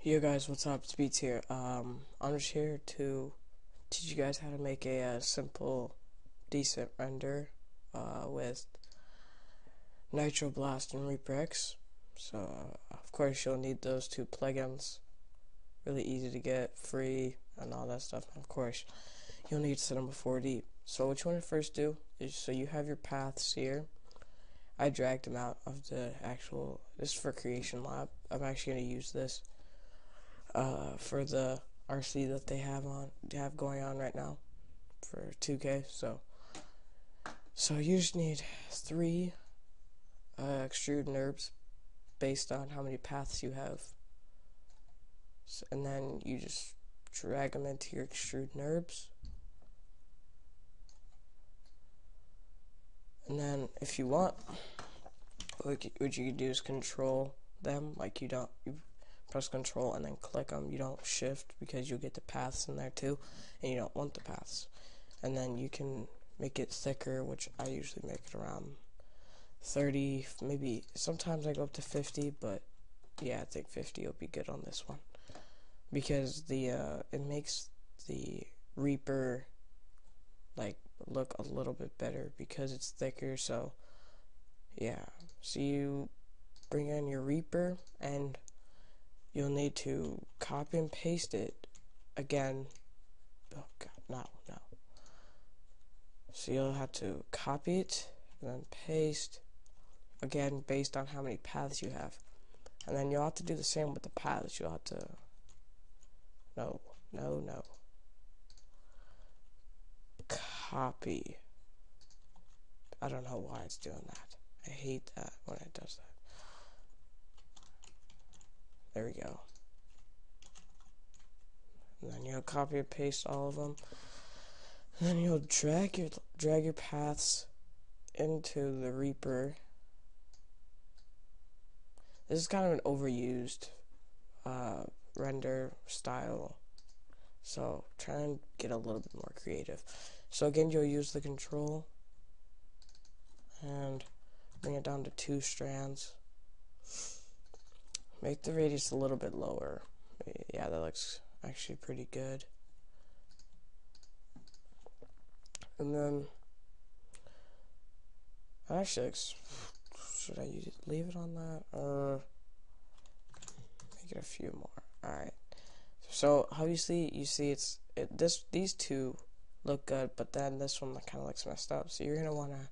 Yo guys, what's up? It's BeaTz here. I'm just here to teach you guys how to make a simple, decent render with Nitro Blast and Reaper X. So, of course, you'll need those two plugins. Really easy to get, free, and all that stuff. And of course, you'll need to set them before deep. So, what you want to first do is, so you have your paths here. I dragged them out of the actual. This is for Creation Lab. I'm actually going to use this for the RC that they have going on right now for 2K. So you just need 3 extrude NURBs based on how many paths you have, and then you just drag them into your extrude NURBs, and then if you want, what you can do is control them. Like you press control and then click them. You don't shift because you'll get the paths in there too, and you don't want the paths. And then you can make it thicker, which I usually make it around 30, maybe sometimes I go up to 50, but yeah, I think 50 will be good on this one because it makes the Reaper like look a little bit better because it's thicker. So yeah, so you bring in your Reaper and you'll need to copy and paste it again. Oh god, no. So you'll have to copy it and then paste again based on how many paths you have. And then you'll have to do the same with the paths. You'll have to no. Copy. I don't know why it's doing that. I hate that when it does that. There we go. And then you'll copy and paste all of them. And then you'll drag your paths into the Reaper. This is kind of an overused render style, so try and get a little bit more creative. So again, you'll use the control and bring it down to 2 strands. Make the radius a little bit lower. Yeah, that looks actually pretty good. And then, actually, should I leave it on that or make it a few more? All right. So obviously, you see these two look good, but then this one kind of looks messed up. So you're gonna want to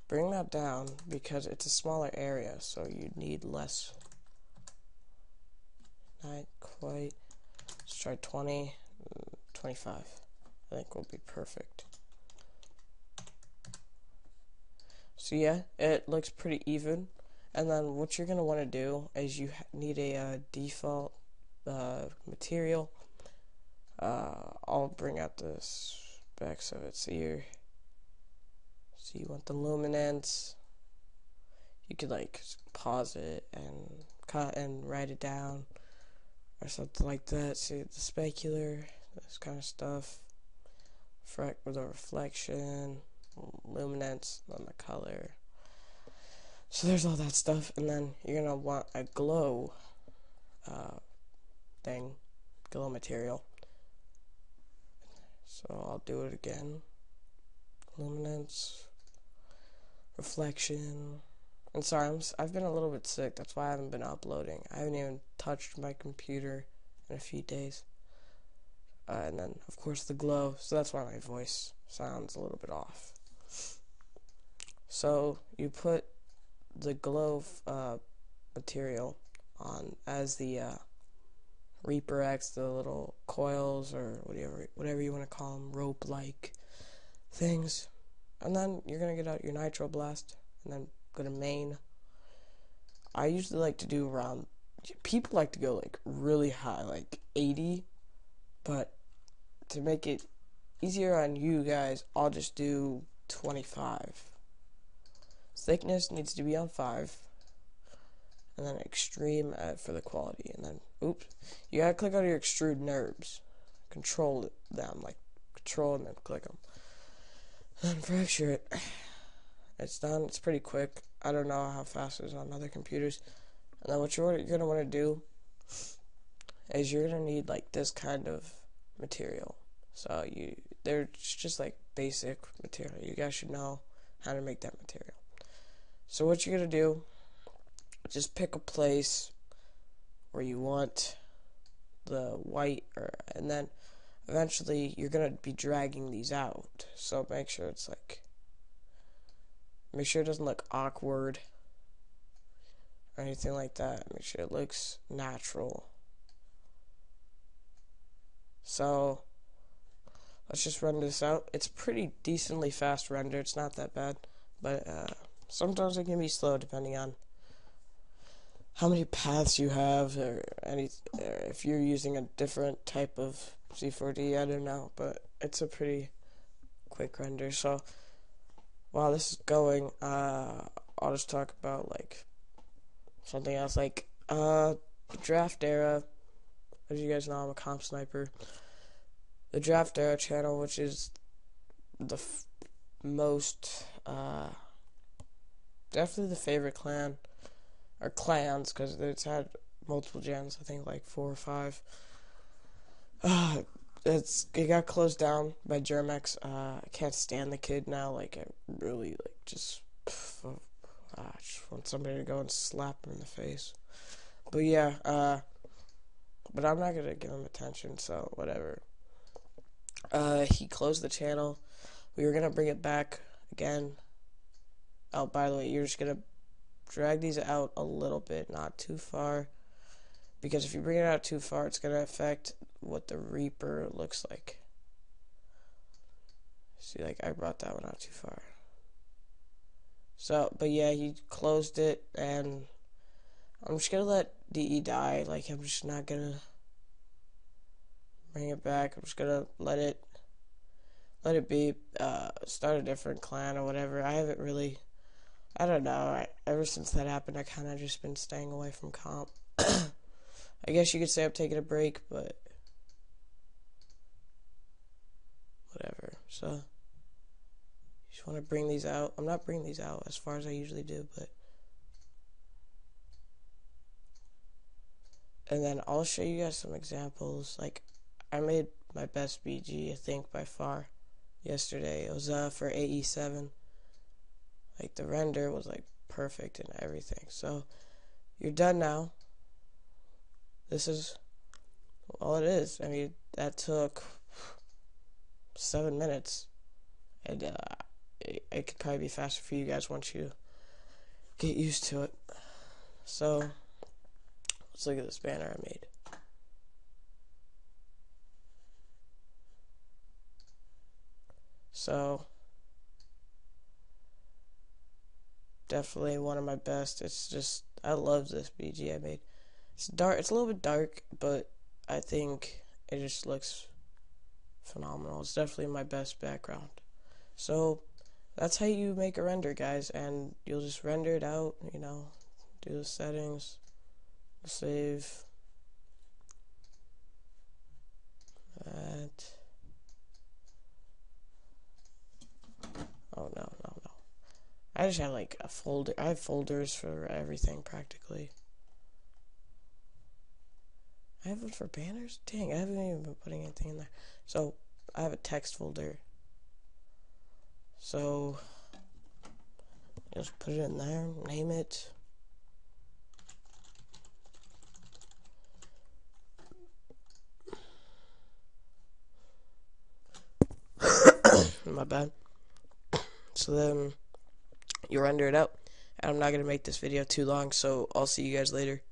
bring that down because it's a smaller area, so you need less. Not quite. Let's try 20, 25. I think will be perfect. So yeah, it looks pretty even. And then what you're going to want to do is you need a default material. I'll bring out the specs of it. So you want the luminance. You could like pause it and cut and write it down or something like that. See the specular, this kind of stuff. With a reflection, luminance, and the color. So there's all that stuff, and then you're gonna want a glow glow material. So I'll do it again. Luminance, reflection. And sorry, I've been a little bit sick. That's why I haven't been uploading. I haven't even touched my computer in a few days. And then, of course, the glow. So that's why my voice sounds a little bit off. So you put the glow material on as the Reaper X, the little coils or whatever you want to call them, rope-like things. And then you're going to get out your Nitro Blast and then go to main. I usually like to do around, people like to go like really high, like 80, but to make it easier on you guys, I'll just do 25. Thickness needs to be on 5. And then extreme for the quality. And then, oops, you gotta click on your extrude NURBs. Control them, like control and then click them. And then fracture it. It's done. It's pretty quick. I don't know how fast it is on other computers. And then what you're gonna want to do is you're gonna need like this kind of material. So they're just like basic material. You guys should know how to make that material. So what you're gonna do, just pick a place where you want the white, and then eventually you're gonna be dragging these out. So make sure it's like, make sure it doesn't look awkward or anything like that. Make sure it looks natural. So let's just render this out. It's pretty decently fast render. It's not that bad, but sometimes it can be slow depending on how many paths you have, or if you're using a different type of C4D. I don't know, but it's a pretty quick render. So while this is going, I'll just talk about like something else, like the draft era. As you guys know, I'm a comp sniper. The Draft Era channel, which is the most, definitely the favorite clan, or clans, because it's had multiple gens, I think like 4 or 5. It got closed down by Germex. I can't stand the kid now. Like, I really, like, just want somebody to go and slap him in the face. But yeah, but I'm not gonna give him attention, so whatever. He closed the channel. We were gonna bring it back again. Oh, by the way, you're just gonna drag these out a little bit, not too far, because if you bring it out too far, it's gonna affect what the Reaper looks like. See, like, I brought that one out too far. So, but yeah, he closed it, and I'm just gonna let DE die. Like, I'm just not gonna bring it back. I'm just gonna let it be, start a different clan or whatever. I haven't really, I don't know, ever since that happened, I kind of just been staying away from comp. I guess you could say I'm taking a break, but whatever. So, just want to bring these out. I'm not bringing these out as far as I usually do, but, and then I'll show you guys some examples. Like, I made my best BG, I think, by far yesterday. It was for AE7. Like, the render was like perfect and everything. So you're done now. This is all it is. I mean, that took 7 minutes, and it could probably be faster for you guys once you get used to it. So let's look at this banner I made. So, definitely one of my best. It's just, I love this BG I made. It's dark, it's a little bit dark, but I think it just looks phenomenal. It's definitely my best background. So, that's how you make a render, guys, and you'll just render it out, you know, do the settings, save, that. Oh, no. I just have like a folder. I have folders for everything practically. I have one for banners? Dang, I haven't even been putting anything in there. So, I have a text folder. So, just put it in there, name it. My bad. So then you render it out. And I'm not going to make this video too long, so I'll see you guys later.